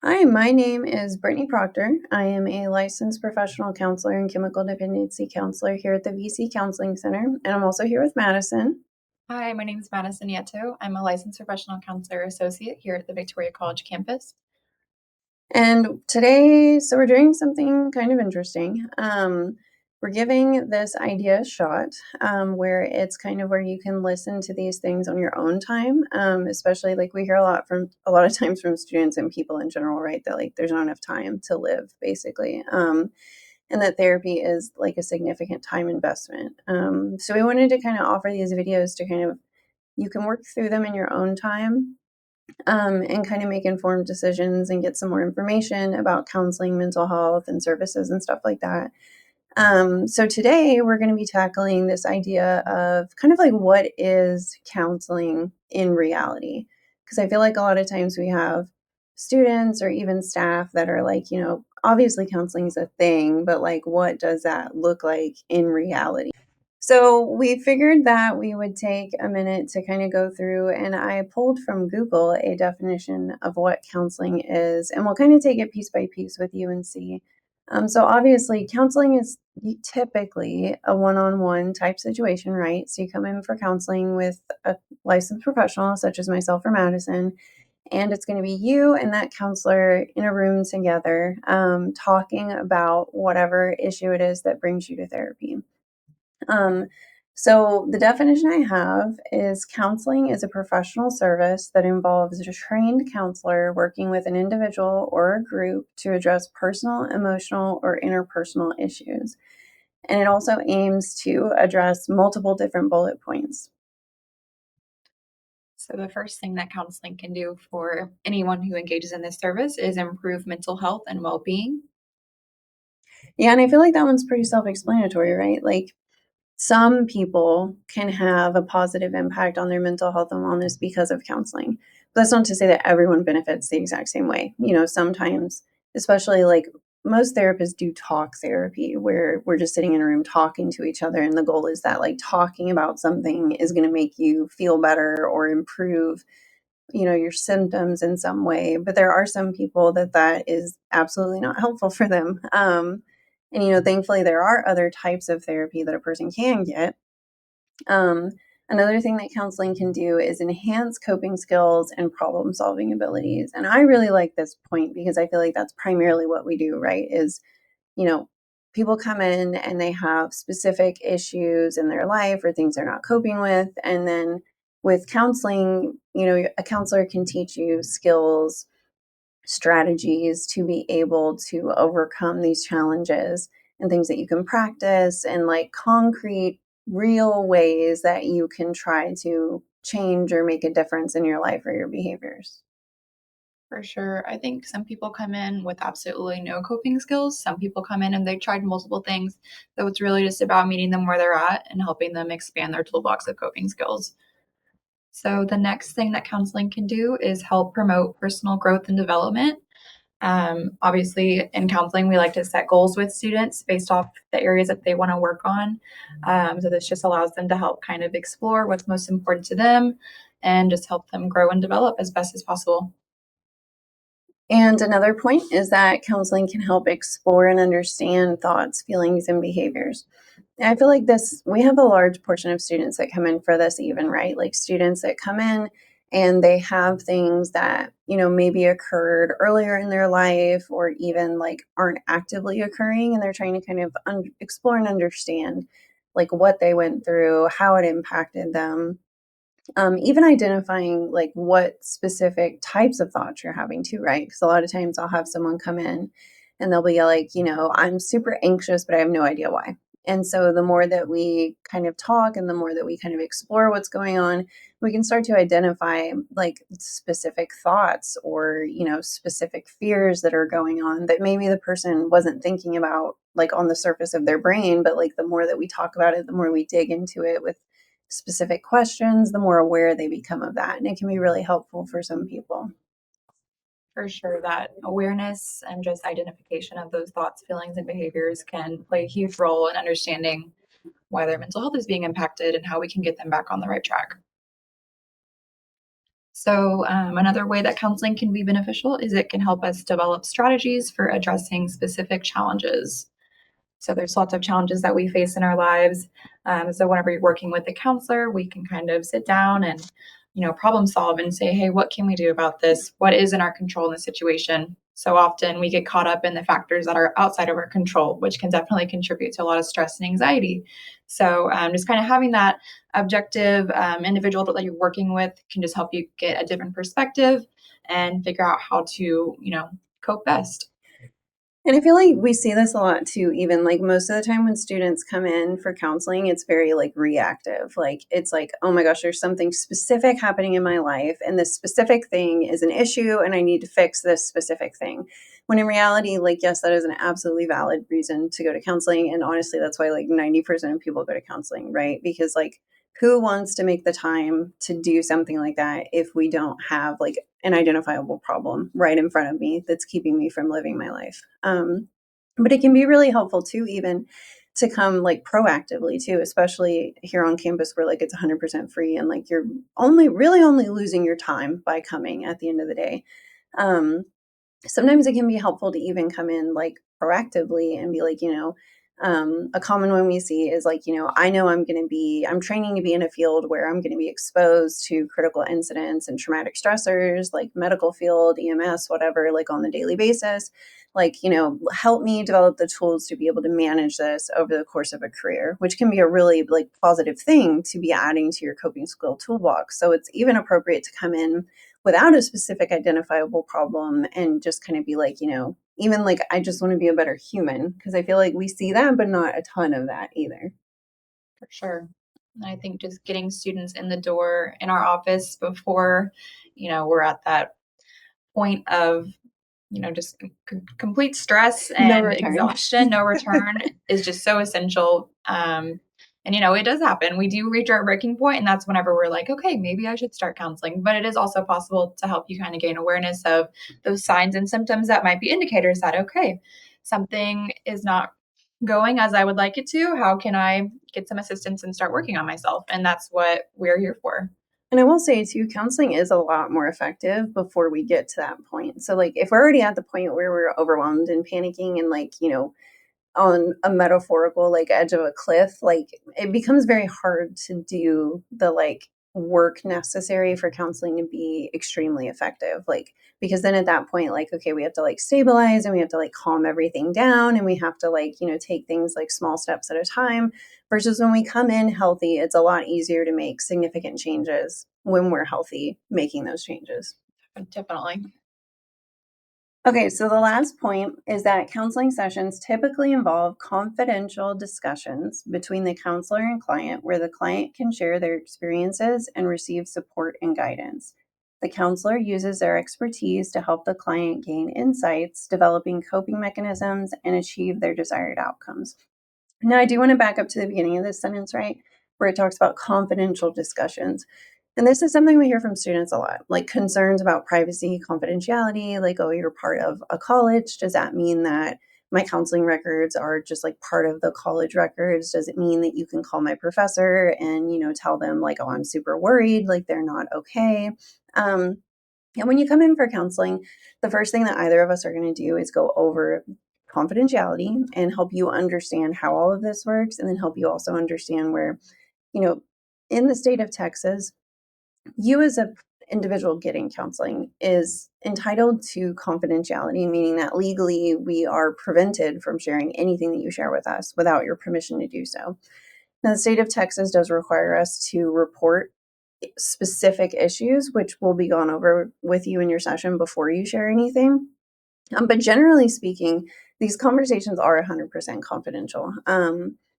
Hi, my name is Brittany Proctor. I am a licensed professional counselor and chemical dependency counselor here at the VC Counseling Center, and I'm also here with Madison. Hi, my name is Madison Nieto. I'm a licensed professional counselor associate here at the Victoria College campus. And today, we're doing something kind of interesting. We're giving this idea a shot, where it's kind of where you can listen to these things on your own time. Especially like we hear a lot of times from students and people in general, right? That like there's not enough time to live, basically. And that therapy is like a significant time investment. So we wanted to kind of offer these videos to kind of you can work through them in your own time, and kind of make informed decisions and get some more information about counseling, mental health, and services and stuff like that. So today we're going to be tackling this idea of kind of like what is counseling in reality? Because I feel like a lot of times we have students or even staff that are like, obviously counseling is a thing, but like, what does that look like in reality? So we figured that we would take a minute to kind of go through, and I pulled from Google a definition of what counseling is, and we'll kind of take it piece by piece with you and see. So obviously, counseling is typically a one-on-one type situation, right? So you come in for counseling with a licensed professional, such as myself or Madison, and it's going to be you and that counselor in a room together, talking about whatever issue it is that brings you to therapy. Um, so the definition I have is counseling is a professional service that involves a trained counselor working with an individual or a group to address personal, emotional, or interpersonal issues. And it also aims to address multiple different bullet points. So, the first thing that counseling can do for anyone who engages in this service is improve mental health and well being. Yeah, and I feel like that one's pretty self explanatory, right? Like some people can have a positive impact on their mental health and wellness because of counseling. But that's not to say that everyone benefits the exact same way. Sometimes, especially like most therapists do talk therapy where we're just sitting in a room talking to each other. And the goal is that like talking about something is going to make you feel better or improve, your symptoms in some way. But there are some people that is absolutely not helpful for them. And thankfully there are other types of therapy that a person can get. um, Another thing that counseling can do is enhance coping skills and problem solving abilities, and I really like this point because I feel like that's primarily what we do, right? Is you know people come in and they have specific issues in their life or things they're not coping with, and then with counseling, a counselor can teach you skills, strategies to be able to overcome these challenges, and things that you can practice, and like concrete, real ways that you can try to change or make a difference in your life or your behaviors. For sure. I think some people come in with absolutely no coping skills. Some people come in and they've tried multiple things. So, it's really just about meeting them where they're at and helping them expand their toolbox of coping skills. So, the next thing that counseling can do is help promote personal growth and development. Obviously, in counseling, we like to set goals with students based off the areas that they want to work on. So, this just allows them to help kind of explore what's most important to them and just help them grow and develop as best as possible. And another point is that counseling can help explore and understand thoughts, feelings, and behaviors. And I feel like we have a large portion of students that come in for this, even, right? Like students that come in and they have things that, maybe occurred earlier in their life or even like aren't actively occurring. And they're trying to kind of explore and understand like what they went through, how it impacted them, even identifying like what specific types of thoughts you're having too, right? Because a lot of times I'll have someone come in and they'll be like, I'm super anxious, but I have no idea why. And so the more that we kind of talk and the more that we kind of explore what's going on, we can start to identify like specific thoughts or, specific fears that are going on that maybe the person wasn't thinking about like on the surface of their brain. But like the more that we talk about it, the more we dig into it with specific questions, the more aware they become of that. And it can be really helpful for some people. For sure, that awareness and just identification of those thoughts, feelings, and behaviors can play a huge role in understanding why their mental health is being impacted and how we can get them back on the right track. So, another way that counseling can be beneficial is it can help us develop strategies for addressing specific challenges. So there's lots of challenges that we face in our lives. So whenever you're working with a counselor, we can kind of sit down and, problem solve and say, hey, what can we do about this? What is in our control in the situation? So often we get caught up in the factors that are outside of our control, which can definitely contribute to a lot of stress and anxiety. So just kind of having that objective individual that you're working with can just help you get a different perspective and figure out how to, cope best. And I feel like we see this a lot too, even like most of the time when students come in for counseling, it's very like reactive. Like, it's like, oh my gosh, there's something specific happening in my life, and this specific thing is an issue, and I need to fix this specific thing. When in reality, like, yes, that is an absolutely valid reason to go to counseling. And honestly, that's why like 90% of people go to counseling, right? Because like, who wants to make the time to do something like that if we don't have like an identifiable problem right in front of me that's keeping me from living my life? But it can be really helpful too, even to come like proactively too, especially here on campus where like it's 100% free, and like you're only losing your time by coming at the end of the day. Um, Sometimes it can be helpful to even come in like proactively and be like, a common one we see is like, I know I'm training to be in a field where I'm going to be exposed to critical incidents and traumatic stressors, like medical field, EMS, whatever, like on the daily basis. Like, help me develop the tools to be able to manage this over the course of a career, which can be a really like positive thing to be adding to your coping skill toolbox. So it's even appropriate to come in without a specific identifiable problem and just kind of be like, even like, I just want to be a better human, because I feel like we see that, but not a ton of that either. For sure. And I think just getting students in the door in our office before, we're at that point of, just complete stress No and return. exhaustion, no return is just so essential. And, it does happen. We do reach our breaking point, and that's whenever we're like, okay, maybe I should start counseling. But it is also possible to help you kind of gain awareness of those signs and symptoms that might be indicators that, okay, something is not going as I would like it to. How can I get some assistance and start working on myself? And that's what we're here for. And I will say too, counseling is a lot more effective before we get to that point. So like, if we're already at the point where we're overwhelmed and panicking and like, on a metaphorical like edge of a cliff, like it becomes very hard to do the like work necessary for counseling to be extremely effective. Like, because then at that point, like, okay, we have to like stabilize, and we have to like calm everything down, and we have to like, take things like small steps at a time, versus when we come in healthy, it's a lot easier to make significant changes when we're healthy making those changes. Definitely. Okay, so the last point is that counseling sessions typically involve confidential discussions between the counselor and client, where the client can share their experiences and receive support and guidance. The counselor uses their expertise to help the client gain insights, developing coping mechanisms, and achieve their desired outcomes. Now, I do want to back up to the beginning of this sentence, right, where it talks about confidential discussions. And this is something we hear from students a lot, like concerns about privacy, confidentiality, like, oh, you're part of a college. Does that mean that my counseling records are just like part of the college records? Does it mean that you can call my professor and, tell them like, oh, I'm super worried, like they're not okay? Um, and when you come in for counseling, the first thing that either of us are going to do is go over confidentiality and help you understand how all of this works, and then help you also understand where, you know, in the state of Texas, you as a individual getting counseling is entitled to confidentiality, meaning that legally we are prevented from sharing anything that you share with us without your permission to do so. Now, the state of Texas does require us to report specific issues, which will be gone over with you in your session before you share anything. But generally speaking, these conversations are 100% confidential.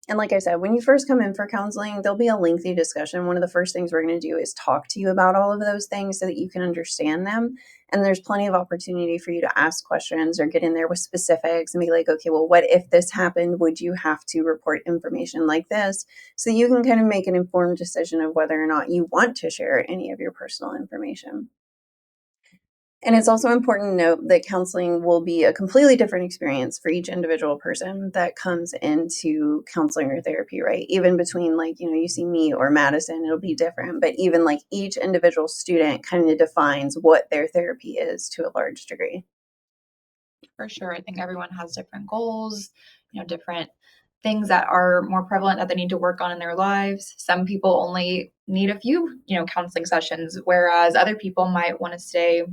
And like I said, when you first come in for counseling, there'll be a lengthy discussion. One of the first things we're going to do is talk to you about all of those things so that you can understand them. And there's plenty of opportunity for you to ask questions or get in there with specifics and be like, okay, well, what if this happened? Would you have to report information like this? So you can kind of make an informed decision of whether or not you want to share any of your personal information. And it's also important to note that counseling will be a completely different experience for each individual person that comes into counseling or therapy, right? Even between, like, you see me or Madison, it'll be different. But even like each individual student kind of defines what their therapy is to a large degree. For sure. I think everyone has different goals, different things that are more prevalent that they need to work on in their lives. Some people only need a few, counseling sessions, whereas other people might want to stay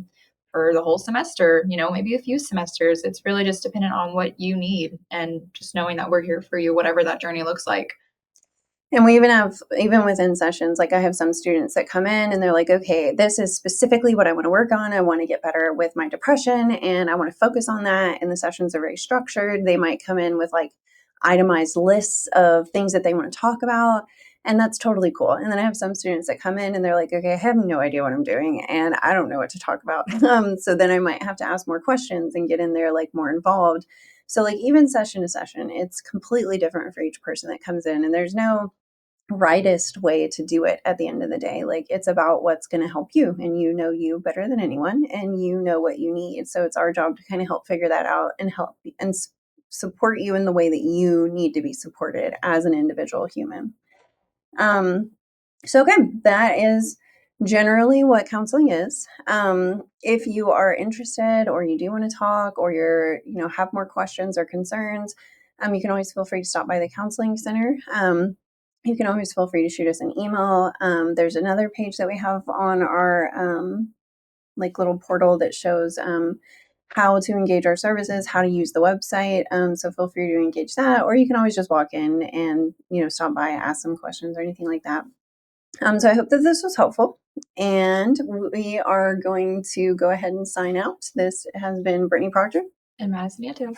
for the whole semester, maybe a few semesters. It's really just dependent on what you need and just knowing that we're here for you, whatever that journey looks like. And we even have, even within sessions, like I have some students that come in and they're like, okay, this is specifically what I want to work on. I want to get better with my depression and I want to focus on that. And the sessions are very structured. They might come in with like itemized lists of things that they want to talk about. And that's totally cool. And then I have some students that come in and they're like, okay, I have no idea what I'm doing and I don't know what to talk about. So then I might have to ask more questions and get in there like more involved. So like even session to session, it's completely different for each person that comes in, and there's no rightest way to do it at the end of the day. Like it's about what's going to help you, and you know you better than anyone and you know what you need. So it's our job to kind of help figure that out and help and support you in the way that you need to be supported as an individual human. Um, so again, that is generally what counseling is. If you are interested or you do want to talk or have more questions or concerns, you can always feel free to stop by the counseling center. You can always feel free to shoot us an email. There's another page that we have on our like little portal that shows how to engage our services, how to use the website. So feel free to engage that, or you can always just walk in and stop by, ask some questions or anything like that. So I hope that this was helpful, and we are going to go ahead and sign out. This has been Brittany Proctor And Madison, yeah, too.